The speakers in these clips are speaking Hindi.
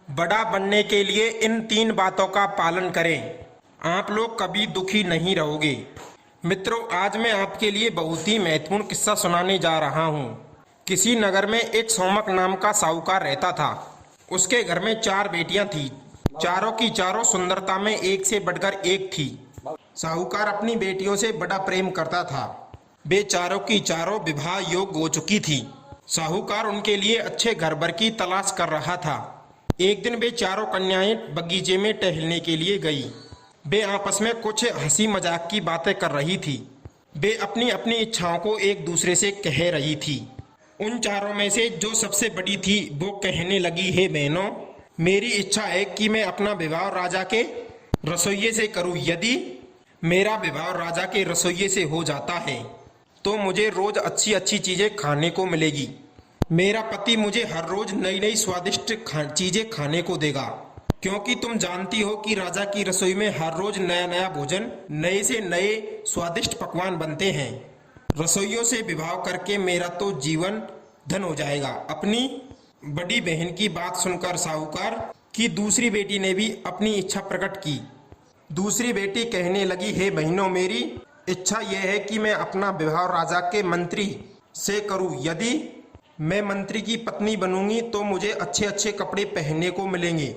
बड़ा बनने के लिए इन 3 बातों का पालन करें। आप लोग कभी दुखी नहीं रहोगे। मित्रों, आज मैं आपके लिए बहुत ही महत्वपूर्ण किस्सा सुनाने जा रहा हूँ। किसी नगर में एक सोमक नाम का साहूकार रहता था। उसके घर में 4 बेटियां थीं। चारों की चारों सुंदरता में एक से बढ़कर एक थी। साहूकार अपनी बेटियों से बड़ा प्रेम करता था। वे चारों की चारों विवाह योग्य हो चुकी थी। साहूकार उनके लिए अच्छे घर भर की तलाश कर रहा था। एक दिन वे चारों कन्याएं बगीचे में टहलने के लिए गई। वे आपस में कुछ हंसी मजाक की बातें कर रही थी। वे अपनी अपनी इच्छाओं को एक दूसरे से कह रही थी। उन चारों में से जो सबसे बड़ी थी वो कहने लगी, हे बहनों, मेरी इच्छा है कि मैं अपना विवाह राजा के रसोइये से करूं। यदि मेरा विवाह राजा के रसोइये से हो जाता है तो मुझे रोज अच्छी अच्छी चीजें खाने को मिलेगी। मेरा पति मुझे हर रोज नई नई स्वादिष्ट चीजें खाने को देगा, क्योंकि तुम जानती हो कि राजा की रसोई में हर रोज नया नया भोजन, नए से नए स्वादिष्ट पकवान बनते हैं। रसोइयों से विवाह करके मेरा तो जीवन धन हो जाएगा। अपनी बड़ी बहन की बात सुनकर साहूकार की दूसरी बेटी ने भी अपनी इच्छा प्रकट की। दूसरी बेटी कहने लगी, हे बहनों, मेरी इच्छा यह है कि मैं अपना विवाह राजा के मंत्री से करूं। यदि मैं मंत्री की पत्नी बनूंगी तो मुझे अच्छे अच्छे कपड़े पहनने को मिलेंगे।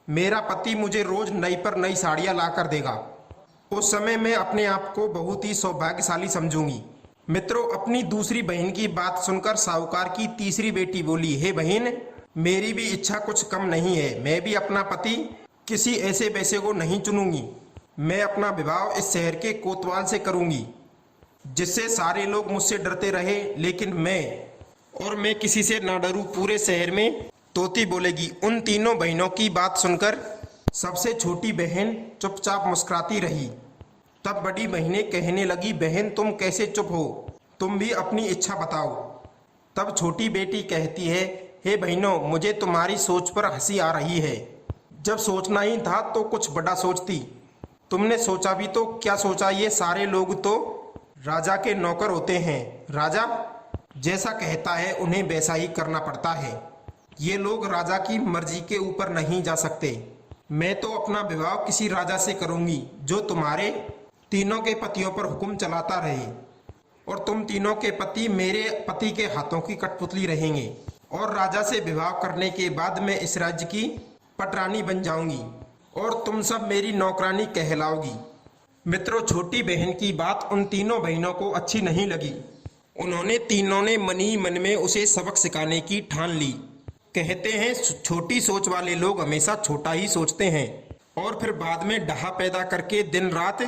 मेरा पति मुझे रोज नई पर नई साड़ियां ला कर देगा। उस समय मैं अपने आप को बहुत ही सौभाग्यशाली समझूंगी। मित्रों, अपनी दूसरी बहन की बात सुनकर साहूकार की तीसरी बेटी बोली, हे बहन, मेरी भी इच्छा कुछ कम नहीं है। मैं भी अपना पति किसी ऐसे वैसे को नहीं चुनूंगी। मैं अपना विवाह इस शहर के कोतवाल से करूंगी, जिससे सारे लोग मुझसे डरते रहे, लेकिन मैं किसी से ना डरूं। पूरे शहर में तोती बोलेगी। उन तीनों बहनों की बात सुनकर सबसे छोटी बहन चुपचाप मुस्कुराती रही। तब बड़ी बहनें कहने लगी, बहन, तुम कैसे चुप हो? तुम भी अपनी इच्छा बताओ। तब छोटी बेटी कहती है, हे बहनों, मुझे तुम्हारी सोच पर हंसी आ रही है। जब सोचना ही था तो कुछ बड़ा सोचती। तुमने सोचा भी तो क्या सोचा? ये सारे लोग तो राजा के नौकर होते हैं। राजा जैसा कहता है उन्हें वैसा ही करना पड़ता है। ये लोग राजा की मर्जी के ऊपर नहीं जा सकते। मैं तो अपना विवाह किसी राजा से करूंगी जो तुम्हारे तीनों के पतियों पर हुक्म चलाता रहे, और तुम तीनों के पति मेरे पति के हाथों की कठपुतली रहेंगे। और राजा से विवाह करने के बाद मैं इस राज्य की पटरानी बन जाऊंगी और तुम सब मेरी नौकरानी कहलाओगी। मित्रों, छोटी बहन की बात उन तीनों बहनों को अच्छी नहीं लगी। उन्होंने तीनों ने मन ही मन में उसे सबक सिखाने की ठान ली। कहते हैं, छोटी सोच वाले लोग हमेशा छोटा ही सोचते हैं और फिर बाद में डहा पैदा करके दिन रात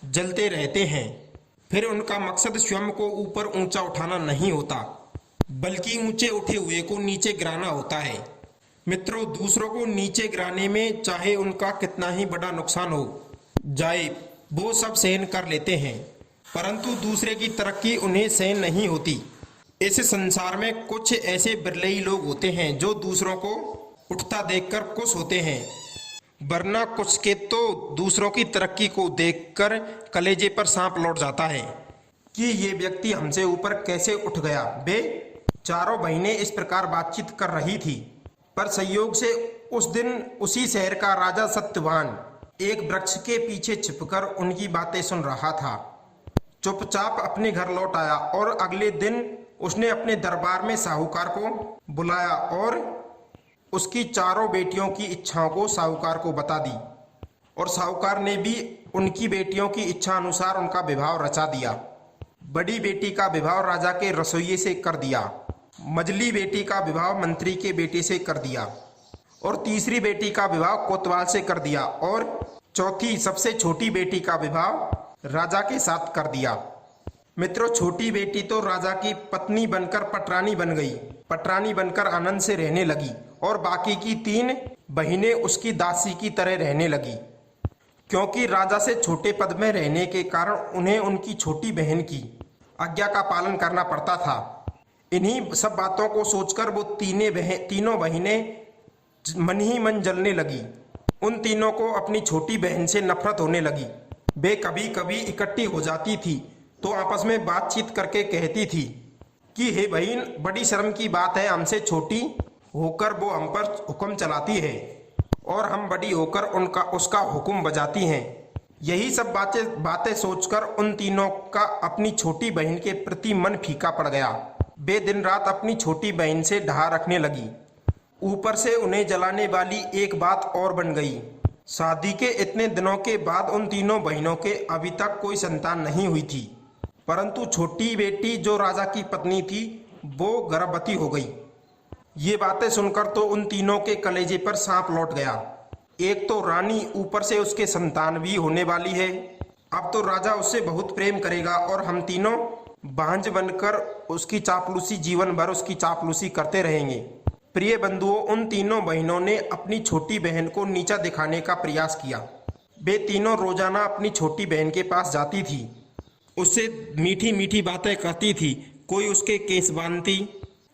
जलते रहते हैं। फिर उनका मकसद स्वयं को ऊपर ऊंचा उठाना नहीं होता, बल्कि ऊंचे उठे हुए को नीचे गिराना होता है। मित्रों, दूसरों को नीचे गिराने में चाहे उनका कितना ही बड़ा नुकसान हो जाए, वो सब सहन कर लेते हैं, परंतु दूसरे की तरक्की उन्हें सहन नहीं होती। इस संसार में कुछ ऐसे बिरले ही लोग होते हैं जो दूसरों को उठता देखकर खुश होते हैं, वरना कुछ के तो दूसरों की तरक्की को देखकर कलेजे पर सांप लौट जाता है कि ये व्यक्ति हमसे ऊपर कैसे उठ गया। वे चारों बहनें इस प्रकार बातचीत कर रही थी, पर संयोग से उस दिन उसी शहर का राजा सत्यवान एक वृक्ष के पीछे छिपकर उनकी बातें सुन रहा था। चुपचाप अपने घर लौट आया और अगले दिन उसने अपने दरबार में साहूकार को बुलाया और उसकी चारों बेटियों की इच्छाओं को साहूकार को बता दी, और साहूकार ने भी उनकी बेटियों की इच्छा अनुसार उनका विवाह रचा दिया। बड़ी बेटी का विवाह राजा के रसोइये से कर दिया, मझली बेटी का विवाह मंत्री के बेटे से कर दिया, और तीसरी बेटी का विवाह कोतवाल से कर दिया, और चौथी सबसे छोटी बेटी का विवाह राजा के साथ कर दिया। मित्रों, छोटी बेटी तो राजा की पत्नी बनकर पटरानी बन गई। पटरानी बनकर आनंद से रहने लगी और बाकी की 3 बहनें उसकी दासी की तरह रहने लगी, क्योंकि राजा से छोटे पद में रहने के कारण उन्हें उनकी छोटी बहन की आज्ञा का पालन करना पड़ता था। इन्हीं सब बातों को सोचकर वो तीनों बहनें मन ही मन जलने लगी। उन तीनों को अपनी छोटी बहन से नफरत होने लगी। वे कभी कभी इकट्ठी हो जाती थी तो आपस में बातचीत करके कहती थी कि हे बहन, बड़ी शर्म की बात है, हमसे छोटी होकर वो हम पर हुक्म चलाती है। और हम बड़ी होकर उसका हुक्म बजाती हैं। यही सब बातें सोचकर उन तीनों का अपनी छोटी बहन के प्रति मन फीका पड़ गया। वे दिन रात अपनी छोटी बहन से ढहा रखने लगी। ऊपर से उन्हें जलाने वाली एक बात और बन गई। शादी के इतने दिनों के बाद उन तीनों बहनों के अभी तक कोई संतान नहीं हुई थी, परंतु छोटी बेटी जो राजा की पत्नी थी वो गर्भवती हो गई। ये बातें सुनकर तो उन तीनों के कलेजे पर सांप लौट गया। एक तो रानी, ऊपर से उसके संतान भी होने वाली है। अब तो राजा उससे बहुत प्रेम करेगा और हम तीनों बांझ बनकर उसकी चापलूसी, जीवन भर उसकी चापलूसी करते रहेंगे। प्रिय बंधुओं, उन तीनों बहनों ने अपनी छोटी बहन को नीचा दिखाने का प्रयास किया। वे तीनों रोजाना अपनी छोटी बहन के पास जाती थी, उससे मीठी मीठी बातें करती थी। कोई उसके केस बांधती,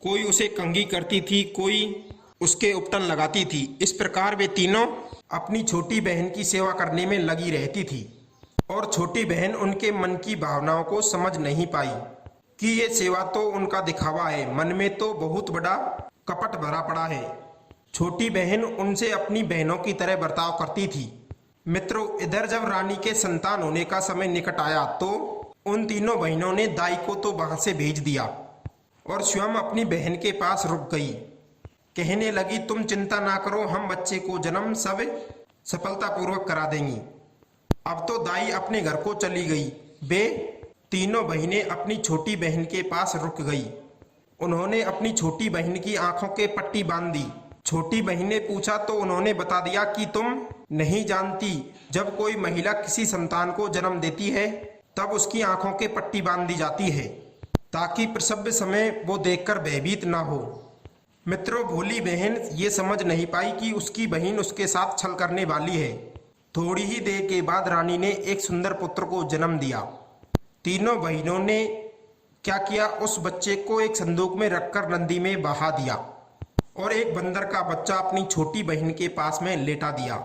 कोई उसे कंघी करती थी, कोई उसके उपटन लगाती थी। इस प्रकार वे तीनों अपनी छोटी बहन की सेवा करने में लगी रहती थी और छोटी बहन उनके मन की भावनाओं को समझ नहीं पाई कि ये सेवा तो उनका दिखावा है, मन में तो बहुत बड़ा कपट भरा पड़ा है। छोटी बहन उनसे अपनी बहनों की तरह बर्ताव करती थी। मित्रों, इधर जब रानी के संतान होने का समय निकट आया तो उन तीनों बहनों ने दाई को तो वहां से भेज दिया और स्वयं अपनी बहन के पास रुक गई। कहने लगी, तुम चिंता ना करो, हम बच्चे को जन्म सब सफलतापूर्वक करा देंगी। अब तो दाई अपने घर को चली गई। वे तीनों बहनें अपनी छोटी बहन के पास रुक गई। उन्होंने अपनी छोटी बहन की आंखों के पट्टी बांध दी। छोटी बहन ने पूछा तो उन्होंने बता दिया कि तुम नहीं जानती, जब कोई महिला किसी संतान को जन्म देती है तब उसकी आंखों के पट्टी बांध दी जाती है ताकि प्रसव समय वो देखकर भयभीत ना हो। मित्रों, भोली बहन ये समझ नहीं पाई कि उसकी बहन उसके साथ छल करने वाली है। थोड़ी ही देर के बाद रानी ने एक सुंदर पुत्र को जन्म दिया। तीनों बहनों ने क्या किया, उस बच्चे को एक संदूक में रखकर नदी में बहा दिया और एक बंदर का बच्चा अपनी छोटी बहन के पास में लेटा दिया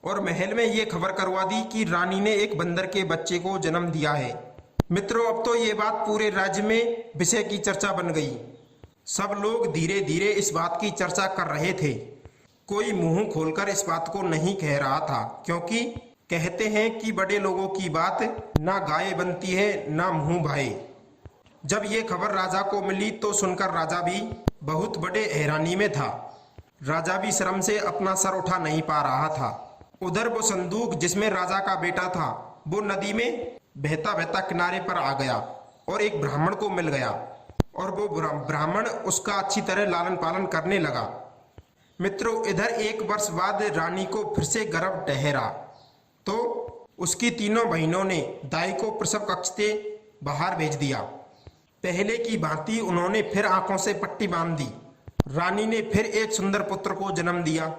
और महल में ये खबर करवा दी कि रानी ने एक बंदर के बच्चे को जन्म दिया है। मित्रों, अब तो ये बात पूरे राज्य में विषय की चर्चा बन गई। सब लोग धीरे धीरे इस बात की चर्चा कर रहे थे। कोई मुंह खोलकर इस बात को नहीं कह रहा था, क्योंकि कहते हैं कि बड़े लोगों की बात ना गाय बनती है ना मुंह भाए। जब ये खबर राजा को मिली तो सुनकर राजा भी बहुत बड़े हैरानी में था। राजा भी शर्म से अपना सर उठा नहीं पा रहा था। उधर वो संदूक जिसमें राजा का बेटा था वो नदी में बहता बहता किनारे पर आ गया और एक ब्राह्मण को मिल गया और वो ब्राह्मण उसका अच्छी तरह लालन पालन करने लगा। मित्रों, इधर एक वर्ष बाद रानी को फिर से गर्भ ठहरा तो उसकी तीनों बहनों ने दाई को प्रसव कक्ष से बाहर भेज दिया। पहले की भांति उन्होंने फिर आंखों से पट्टी बांध दी। रानी ने फिर एक सुंदर पुत्र को जन्म दिया।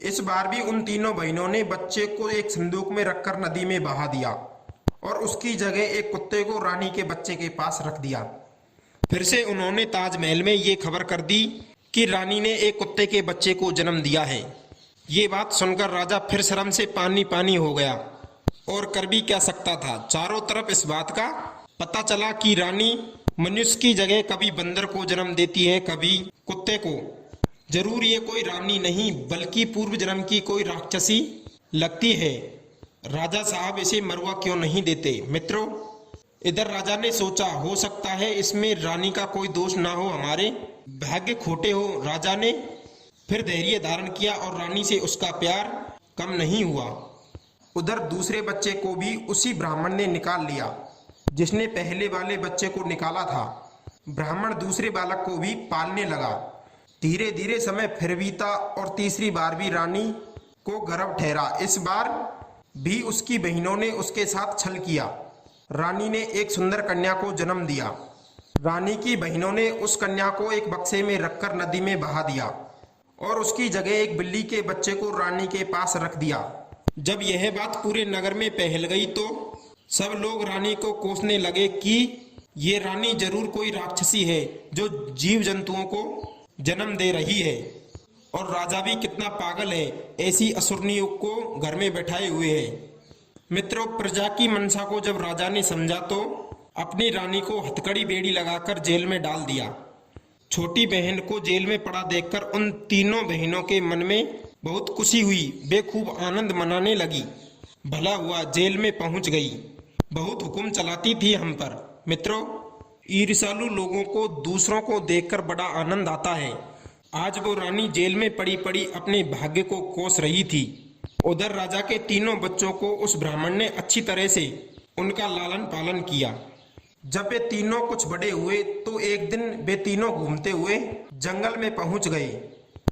इस बार भी उन तीनों बहनों ने बच्चे को एक संदूक में रखकर नदी में बहा दिया और उसकी जगह एक कुत्ते को रानी के बच्चे के पास रख दिया। फिर से उन्होंने ताजमहल में ये खबर कर दी कि रानी ने एक कुत्ते के बच्चे को जन्म दिया है। ये बात सुनकर राजा फिर शर्म से पानी पानी हो गया और कर भी क्या सकता था। चारों तरफ इस बात का पता चला कि रानी मनुष्य की जगह कभी बंदर को जन्म देती है, कभी कुत्ते को। जरूर ये कोई रानी नहीं बल्कि पूर्व जन्म की कोई राक्षसी लगती है। राजा साहब इसे मरवा क्यों नहीं देते। मित्रों, इधर राजा ने सोचा हो सकता है इसमें रानी का कोई दोष ना हो, हमारे भाग्य खोटे हो। राजा ने फिर धैर्य धारण किया और रानी से उसका प्यार कम नहीं हुआ। उधर दूसरे बच्चे को भी उसी ब्राह्मण ने निकाल लिया जिसने पहले वाले बच्चे को निकाला था। ब्राह्मण दूसरे बालक को भी पालने लगा। धीरे धीरे समय फिर बीता और तीसरी बार भी रानी को गर्भ ठहरा। इस बार भी उसकी बहनों ने उसके साथ छल किया। रानी ने एक सुंदर कन्या को जन्म दिया। रानी की बहनों ने उस कन्या को एक बक्से में रखकर नदी में बहा दिया और उसकी जगह एक बिल्ली के बच्चे को रानी के पास रख दिया। जब यह बात पूरे नगर में फैल गई तो सब लोग रानी को कोसने लगे कि ये रानी जरूर कोई राक्षसी है जो जीव जंतुओं को जन्म दे रही है और राजा भी कितना पागल है, ऐसी असुरनियों को घर में बैठाए हुए है। मित्रों, प्रजा की मनसा को जब राजा ने समझा तो अपनी रानी को हथकड़ी बेड़ी लगाकर जेल में डाल दिया। छोटी बहन को जेल में पड़ा देखकर उन तीनों बहनों के मन में बहुत खुशी हुई, वे खूब आनंद मनाने लगी। भला हुआ जेल में पहुंच गई। बहुत हुक्म चलाती थी हम पर। मित्रों, ईर्ष्यालु लोगों को दूसरों को देखकर बड़ा आनंद आता है। आज वो रानी जेल में पड़ी पड़ी अपने भाग्य को कोस रही थी। उधर राजा के तीनों बच्चों को उस ब्राह्मण ने अच्छी तरह से उनका लालन पालन किया। जब वे तीनों कुछ बड़े हुए तो एक दिन वे तीनों घूमते हुए जंगल में पहुंच गए।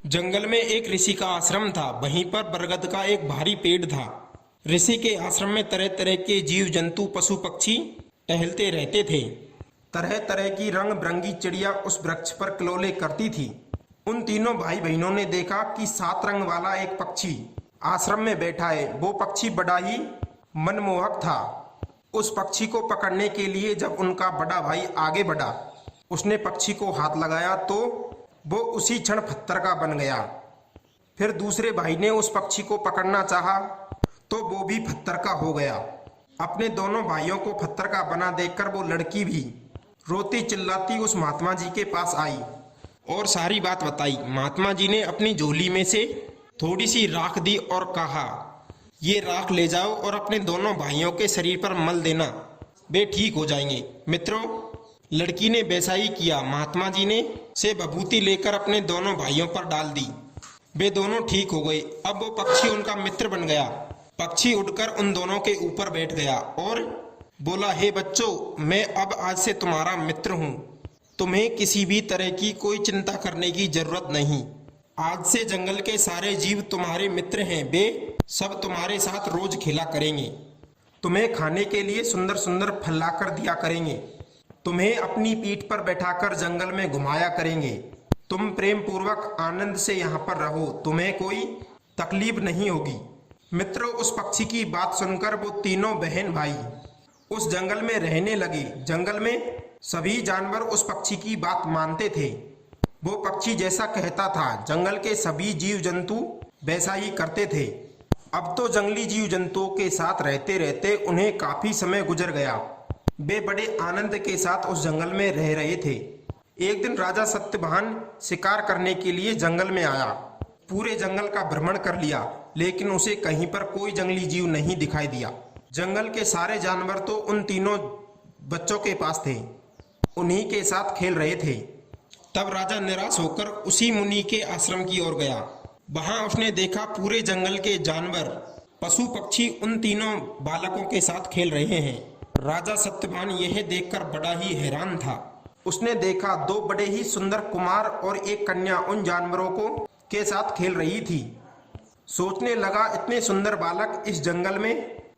जंगल में एक ऋषि का आश्रम था। वहीं पर बरगद का एक भारी पेड़ था। ऋषि के आश्रम में तरह तरह के जीव जंतु पशु पक्षी टहलते रहते थे। तरह तरह की रंग बिरंगी चिड़िया उस वृक्ष पर किलोले करती थी। उन तीनों भाई बहनों ने देखा कि 7 रंग वाला एक पक्षी आश्रम में बैठा है। वो पक्षी बड़ा ही मनमोहक था। उस पक्षी को पकड़ने के लिए जब उनका बड़ा भाई आगे बढ़ा, उसने पक्षी को हाथ लगाया तो वो उसी क्षण पत्थर का बन गया। फिर दूसरे भाई ने उस पक्षी को पकड़ना चाहा तो वो भी पत्थर का हो गया। अपने दोनों भाइयों को पत्थर का बना देखकर वो लड़की भी रोती चिल्लाती उस महात्मा जी के पास आई और सारी बात बताई। महात्मा जी ने अपनी झोली में से थोड़ी सी राख दी और कहा, ये राख ले जाओ और अपने दोनों भाइयों के शरीर पर मल देना, वे ठीक हो जाएंगे। मित्रों, लड़की ने वैसा ही किया। महात्मा जी ने से विभूति लेकर अपने दोनों भाइयों पर डाल दी। वे दोनों ठीक हो गए। अब वो पक्षी उनका मित्र बन गया। पक्षी उड़कर उन दोनों के ऊपर बैठ गया और बोला, हे बच्चों, मैं अब आज से तुम्हारा मित्र हूँ। तुम्हें किसी भी तरह की कोई चिंता करने की जरूरत नहीं। आज से जंगल के सारे जीव तुम्हारे मित्र हैं। वे सब तुम्हारे साथ रोज खेला करेंगे। तुम्हें खाने के लिए सुंदर सुंदर फल लाकर दिया करेंगे। तुम्हें अपनी पीठ पर बैठाकर जंगल में घुमाया करेंगे। तुम प्रेम पूर्वक आनंद से यहाँ पर रहो। तुम्हें कोई तकलीफ नहीं होगी। मित्रों, उस पक्षी की बात सुनकर वो तीनों बहन भाई उस जंगल में रहने लगे। जंगल में सभी जानवर उस पक्षी की बात मानते थे। वो पक्षी जैसा कहता था, जंगल के सभी जीव जंतु वैसा ही करते थे। अब तो जंगली जीव जंतुओं के साथ रहते रहते उन्हें काफी समय गुजर गया। वे बड़े आनंद के साथ उस जंगल में रह रहे थे। एक दिन राजा सत्यवान शिकार करने के लिए जंगल में आया। पूरे जंगल का भ्रमण कर लिया, लेकिन उसे कहीं पर कोई जंगली जीव नहीं दिखाई दिया। जंगल के सारे जानवर तो उन तीनों बच्चों के पास थे, उन्हीं के साथ खेल रहे थे। तब राजा निराश होकर उसी मुनि के आश्रम की ओर गया। वहां उसने देखा पूरे जंगल के जानवर पशु पक्षी उन तीनों बालकों के साथ खेल रहे हैं। राजा सत्यवान यह देखकर बड़ा ही हैरान था। उसने देखा 2 बड़े ही सुंदर कुमार और एक कन्या उन जानवरों को के साथ खेल रही थी। सोचने लगा, इतने सुंदर बालक इस जंगल में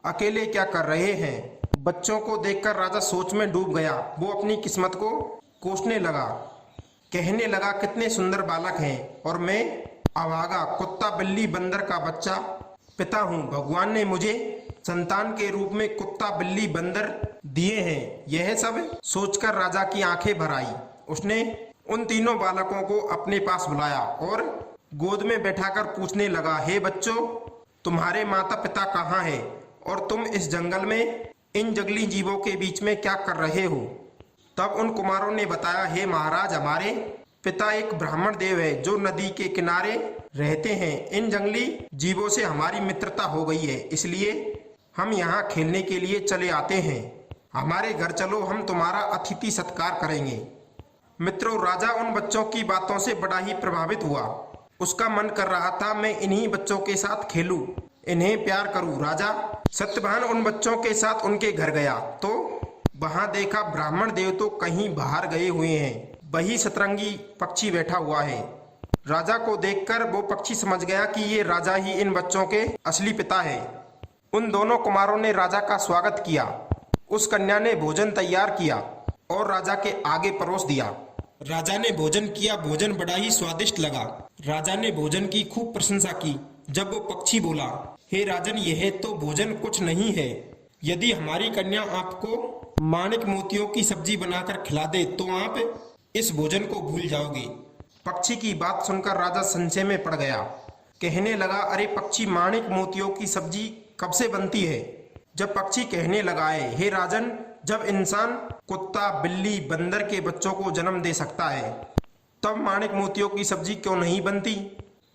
अकेले क्या कर रहे हैं। बच्चों को देखकर राजा सोच में डूब गया। वो अपनी किस्मत को कोसने लगा। कहने लगा, कितने सुंदर बालक हैं और मैं अभागा कुत्ता बिल्ली बंदर का बच्चा पिता हूँ। भगवान ने मुझे संतान के रूप में कुत्ता बिल्ली बंदर दिए हैं। यह सब सोचकर राजा की आंखें भर आई। उसने उन तीनों बालकों को अपने पास बुलाया और गोद में बैठाकर पूछने लगा, हे बच्चों, तुम्हारे माता पिता कहाँ हैं और तुम इस जंगल में इन जंगली जीवों के बीच में क्या कर रहे हो। तब उन कुमारों ने बताया, हे महाराज, हमारे पिता एक ब्राह्मण देव है जो नदी के किनारे रहते हैं। इन जंगली जीवों से हमारी मित्रता हो गई है, इसलिए हम यहाँ खेलने के लिए चले आते हैं। हमारे घर चलो, हम तुम्हारा अतिथि सत्कार करेंगे। मित्रों, राजा उन बच्चों की बातों से बड़ा ही प्रभावित हुआ। उसका मन कर रहा था, मैं इन्हीं बच्चों के साथ खेलूं, इन्हें प्यार करूं। राजा सत्यवान उन बच्चों के साथ उनके घर गया तो वहां देखा ब्राह्मण देव तो कहीं बाहर गए हुए हैं। वही सतरंगी पक्षी बैठा हुआ है। राजा को देखकर वो पक्षी समझ गया कि ये राजा ही इन बच्चों के असली पिता है। उन दोनों कुमारों ने राजा का स्वागत किया। उस कन्या ने भोजन तैयार किया और राजा के आगे परोस दिया। राजा ने भोजन किया। भोजन बड़ा ही स्वादिष्ट लगा। राजा ने भोजन की खूब प्रशंसा की। जब वो पक्षी बोला, हे राजन, यह तो भोजन कुछ नहीं है। यदि हमारी कन्या आपको माणिक मोतियों की सब्जी बनाकर खिला दे तो आप इस भोजन को भूल जाओगे। पक्षी की बात सुनकर राजा संशय में पड़ गया। कहने लगा, अरे पक्षी, माणिक मोतियों की सब्जी कब से बनती है। जब पक्षी कहने लगा है, हे राजन, जब इंसान कुत्ता बिल्ली बंदर के बच्चों को जन्म दे सकता है तब माणिक मोतियों की सब्जी क्यों नहीं बनती।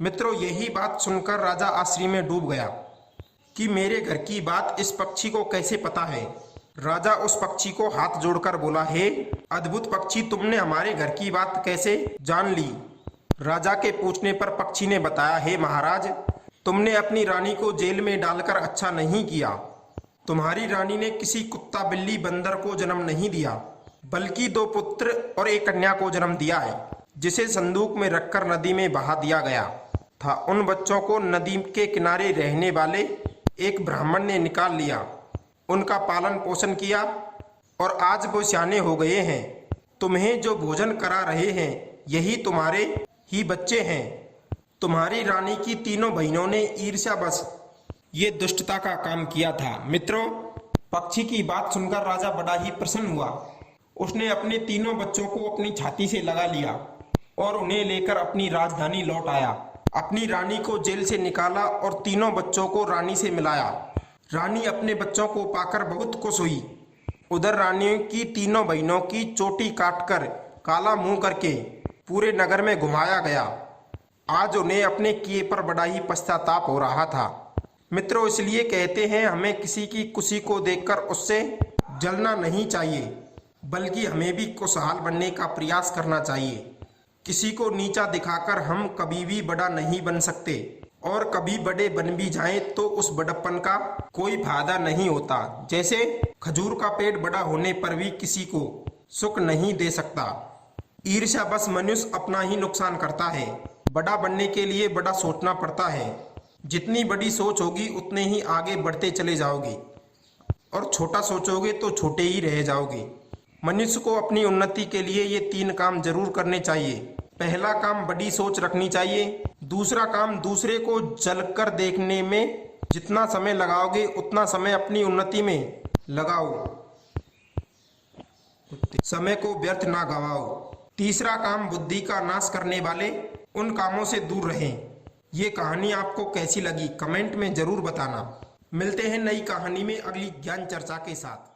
मित्रों, यही बात सुनकर राजा आश्चर्य में डूब गया कि मेरे घर की बात इस पक्षी को कैसे पता है। राजा उस पक्षी को हाथ जोड़कर बोला, हे अद्भुत पक्षी, तुमने हमारे घर की बात कैसे जान ली? राजा के पूछने पर पक्षी ने बताया, हे महाराज, तुमने अपनी रानी को जेल में डालकर अच्छा नहीं किया। तुम्हारी रानी ने किसी कुत्ता बिल्ली बंदर को जन्म नहीं दिया, बल्कि 2 पुत्र और 1 कन्या को जन्म दिया है, जिसे संदूक में रखकर नदी में बहा दिया गया था। उन बच्चों को नदी के किनारे रहने वाले एक ब्राह्मण ने निकाल लिया, उनका पालन पोषण किया और आज वो सियाने हो गए हैं। तुम्हें जो भोजन करा रहे हैं यही तुम्हारे ही बच्चे हैं। तुम्हारी रानी की तीनों बहनों ने ईर्ष्यावश ये दुष्टता का काम किया था। मित्रों, पक्षी की बात सुनकर राजा बड़ा ही प्रसन्न हुआ। उसने अपने तीनों बच्चों को अपनी छाती से लगा लिया और उन्हें लेकर अपनी राजधानी लौट आया। अपनी रानी को जेल से निकाला और तीनों बच्चों को रानी से मिलाया। रानी अपने बच्चों को पाकर बहुत खुश हुई। उधर रानी की तीनों बहनों की चोटी काटकर काला मुंह करके पूरे नगर में घुमाया गया। आज उन्हें अपने किए पर बड़ा ही पश्चाताप हो रहा था। मित्रों, इसलिए कहते हैं हमें किसी की खुशी को देखकर उससे जलना नहीं चाहिए, बल्कि हमें भी खुशहाल बनने का प्रयास करना चाहिए। किसी को नीचा दिखाकर हम कभी भी बड़ा नहीं बन सकते, और कभी बड़े बन भी जाएं तो उस बड़प्पन का कोई फायदा नहीं होता। जैसे खजूर का पेड़ बड़ा होने पर भी किसी को सुख नहीं दे सकता। ईर्ष्या बस मनुष्य अपना ही नुकसान करता है। बड़ा बनने के लिए बड़ा सोचना पड़ता है। जितनी बड़ी सोच होगी उतने ही आगे बढ़ते चले जाओगे, और छोटा सोचोगे तो छोटे ही रह जाओगे। मनुष्य को अपनी उन्नति के लिए ये 3 काम जरूर करने चाहिए। पहला काम, बड़ी सोच रखनी चाहिए। दूसरा काम, दूसरे को जलकर देखने में जितना समय लगाओगे उतना समय अपनी उन्नति में लगाओ, समय को व्यर्थ ना गवाओ। तीसरा काम, बुद्धि का नाश करने वाले उन कामों से दूर रहें। ये कहानी आपको कैसी लगी कमेंट में जरूर बताना। मिलते हैं नई कहानी में अगली ज्ञान चर्चा के साथ।